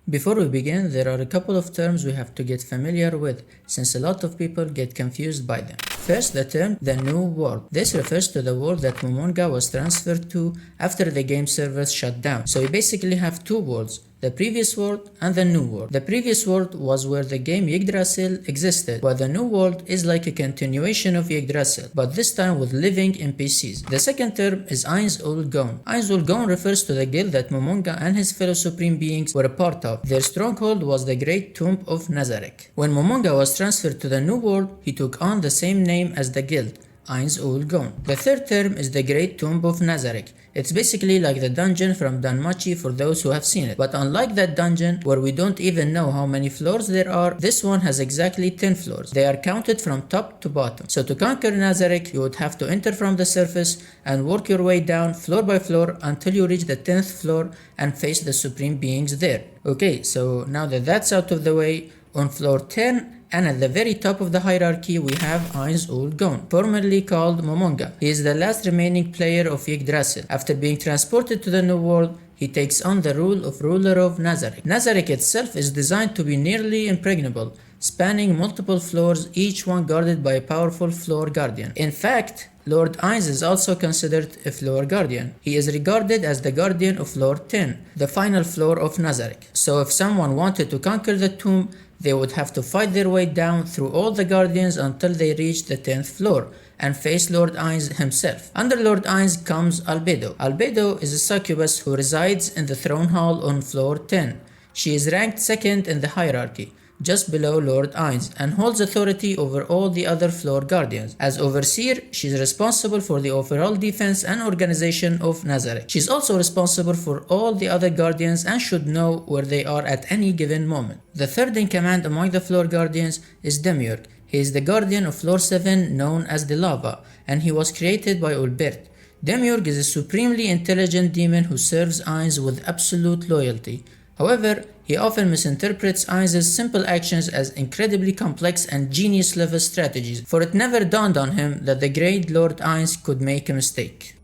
Before we begin, there are a couple of terms we have to get familiar with, since a lot of people get confused by them. First, the term the New World. This refers to the world that Momonga was transferred to after the game servers shut down. So you basically have two worlds, the previous world and the new world. The previous world was where the game Yggdrasil existed, while the new world is like a continuation of Yggdrasil, but this time with living NPCs. The second term is Ainz Ooal Gown. Ainz Ooal Gown refers to the guild that Momonga and his fellow supreme beings were a part of. Their stronghold was the Great Tomb of Nazarick. When Momonga was transferred to the new world, he took on the same name as the guild, Ainz Ooal Gown. The third term is the Great Tomb of Nazarick. It's basically like the dungeon from Danmachi for those who have seen it. But unlike that dungeon, where we don't even know how many floors there are, this one has exactly 10 floors. They are counted from top to bottom. So to conquer Nazarick, you would have to enter from the surface and work your way down floor by floor until you reach the 10th floor and face the supreme beings there. Okay, so now that that's out of the way, on floor 10, and at the very top of the hierarchy we have Ainz Ooal Gown, formerly called Momonga. He is the last remaining player of Yggdrasil. After being transported to the new world, he takes on the role of ruler of Nazarick. Nazarick itself is designed to be nearly impregnable, spanning multiple floors, each one guarded by a powerful floor guardian. In fact, Lord Ainz is also considered a floor guardian. He is regarded as the guardian of floor 10, the final floor of Nazarick. So if someone wanted to conquer the tomb, they would have to fight their way down through all the guardians until they reach the 10th floor and face Lord Ainz himself. Under Lord Ainz comes Albedo. Albedo is a succubus who resides in the throne hall on floor 10. She is ranked second in the hierarchy, just below Lord Ainz, and holds authority over all the other floor guardians. As overseer, she is responsible for the overall defense and organization of Nazarick. She is also responsible for all the other guardians and should know where they are at any given moment. The third in command among the floor guardians is Demiurge. He is the guardian of floor 7, known as the Lava, and he was created by Ulbert. Demiurge is a supremely intelligent demon who serves Ainz with absolute loyalty. However, he often misinterprets Ainz's simple actions as incredibly complex and genius-level strategies, for it never dawned on him that the great Lord Ainz could make a mistake.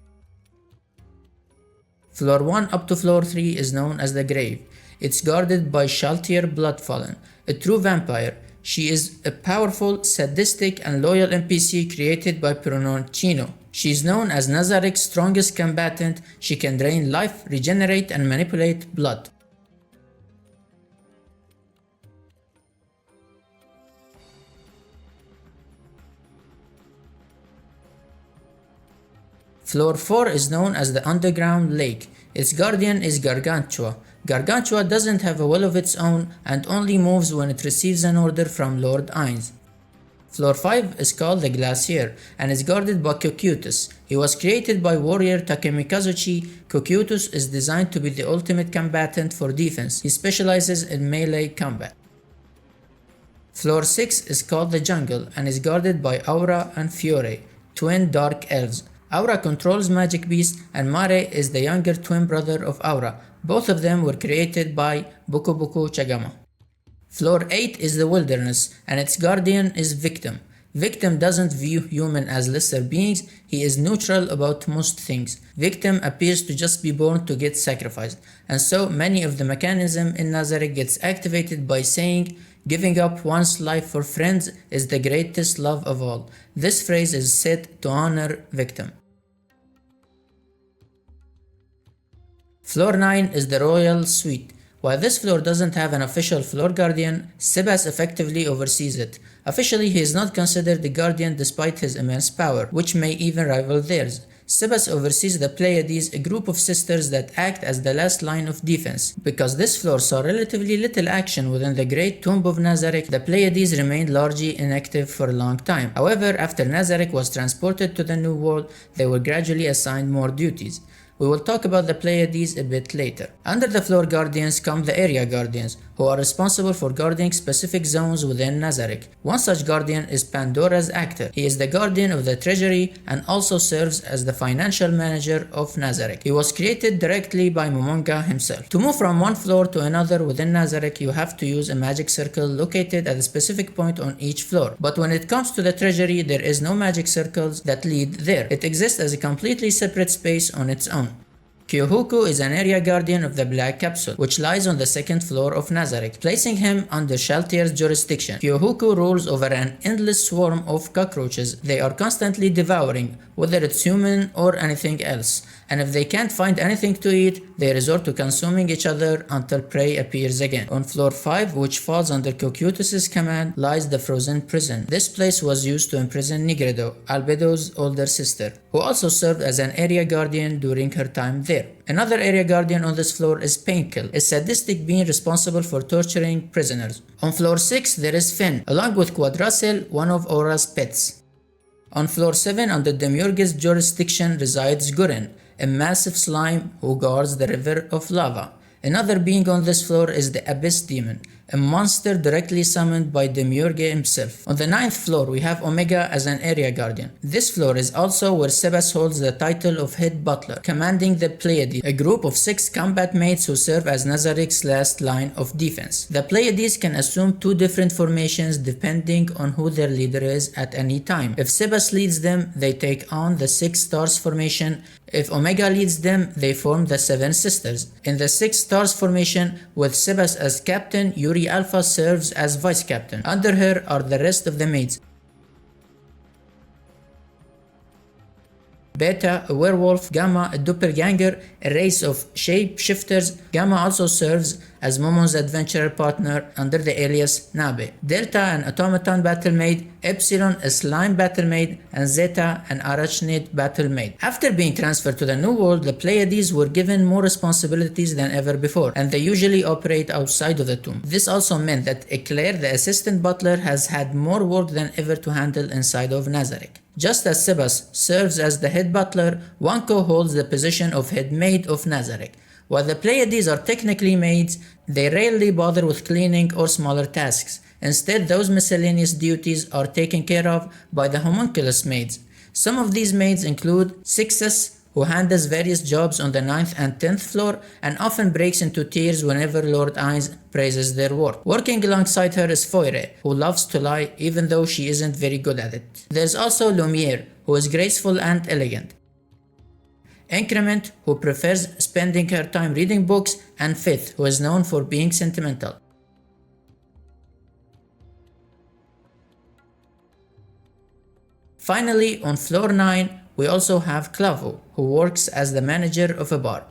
Floor 1 up to floor 3 is known as the Grave. It's guarded by Shalltear Bloodfallen, a true vampire. She is a powerful, sadistic, and loyal NPC created by Chino. She is known as Nazarick's strongest combatant. She can drain life, regenerate, and manipulate blood. Floor 4 is known as the Underground Lake. Its guardian is Gargantua. Gargantua doesn't have a will of its own and only moves when it receives an order from Lord Ainz. Floor 5 is called the Glacier and is guarded by Cocytus. He was created by warrior Takemikazuchi. Cocytus is designed to be the ultimate combatant for defense. He specializes in melee combat. Floor 6 is called the Jungle and is guarded by Aura and Fiore, twin dark elves. Aura controls magic beasts and Mare is the younger twin brother of Aura. Both of them were created by Bokuboku Chagama. Floor 8 is the Wilderness and its guardian is Victim. Victim doesn't view humans as lesser beings, he is neutral about most things. Victim appears to just be born to get sacrificed, and so many of the mechanism in Nazarick gets activated by saying, "Giving up one's life for friends is the greatest love of all." This phrase is said to honor Victim. Floor 9 is the Royal Suite. While this floor doesn't have an official floor guardian, Sebas effectively oversees it. Officially, he is not considered the guardian despite his immense power, which may even rival theirs. Sebas oversees the Pleiades, a group of sisters that act as the last line of defense. Because this floor saw relatively little action within the Great Tomb of Nazarick, the Pleiades remained largely inactive for a long time. However, after Nazarick was transported to the New World, they were gradually assigned more duties. We will talk about the Pleiades a bit later. Under the floor guardians come the area guardians, who are responsible for guarding specific zones within Nazarick. One such guardian is Pandora's actor. He is the guardian of the Treasury and also serves as the financial manager of Nazarick. He was created directly by Momonga himself. To move from one floor to another within Nazarick, you have to use a magic circle located at a specific point on each floor. But when it comes to the Treasury, there is no magic circles that lead there. It exists as a completely separate space on its own. Kyouhukou is an area guardian of the Black Capsule, which lies on the second floor of Nazarick, placing him under Shalltear's jurisdiction. Kyouhukou rules over an endless swarm of cockroaches. They are constantly devouring, whether it's human or anything else, and if they can't find anything to eat, they resort to consuming each other until prey appears again. On floor 5, which falls under Cocytus's command, lies the frozen prison. This place was used to imprison Nigredo, Albedo's older sister, who also served as an area guardian during her time there. Another area guardian on this floor is Painkill, a sadistic being responsible for torturing prisoners. On floor 6 there is Fenn, along with Quadracile, one of Aura's pets. On floor 7 under Demiurge's jurisdiction resides Guren, a massive slime who guards the river of lava. Another being on this floor is the Abyss Demon, a monster directly summoned by Demiurge himself. On the 9th floor we have Omega as an area guardian. This floor is also where Sebas holds the title of head butler, commanding the Pleiades, a group of 6 combat mates who serve as Nazarick's last line of defense. The Pleiades can assume 2 different formations depending on who their leader is at any time. If Sebas leads them, they take on the 6 stars formation. If Omega leads them, they form the 7 sisters. In the 6 stars formation, with Sebas as captain, Yuri Alpha serves as vice captain. Under her are the rest of the maids. Beta, a werewolf, Gamma, a doppelganger, a race of shapeshifters. Gamma also serves as Momon's adventurer partner under the alias Nabe. Delta, an automaton battlemaid, Epsilon, a slime battlemaid, and Zeta, an arachnid battlemaid. After being transferred to the new world, the Pleiades were given more responsibilities than ever before, and they usually operate outside of the tomb. This also meant that Éclair, the assistant butler, has had more work than ever to handle inside of Nazarick. Just as Sebas serves as the head butler, Wanko holds the position of head maid of Nazarick. While the Pleiades are technically maids, they rarely bother with cleaning or smaller tasks. Instead, those miscellaneous duties are taken care of by the Homunculus maids. Some of these maids include Sixus, who handles various jobs on the 9th and 10th floor and often breaks into tears whenever Lord Ainz praises their work. Working alongside her is Foire, who loves to lie even though she isn't very good at it. There's also Lumiere, who is graceful and elegant. Increment, who prefers spending her time reading books, and Fifth, who is known for being sentimental. Finally, on floor 9, we also have Clavo, who works as the manager of a bar.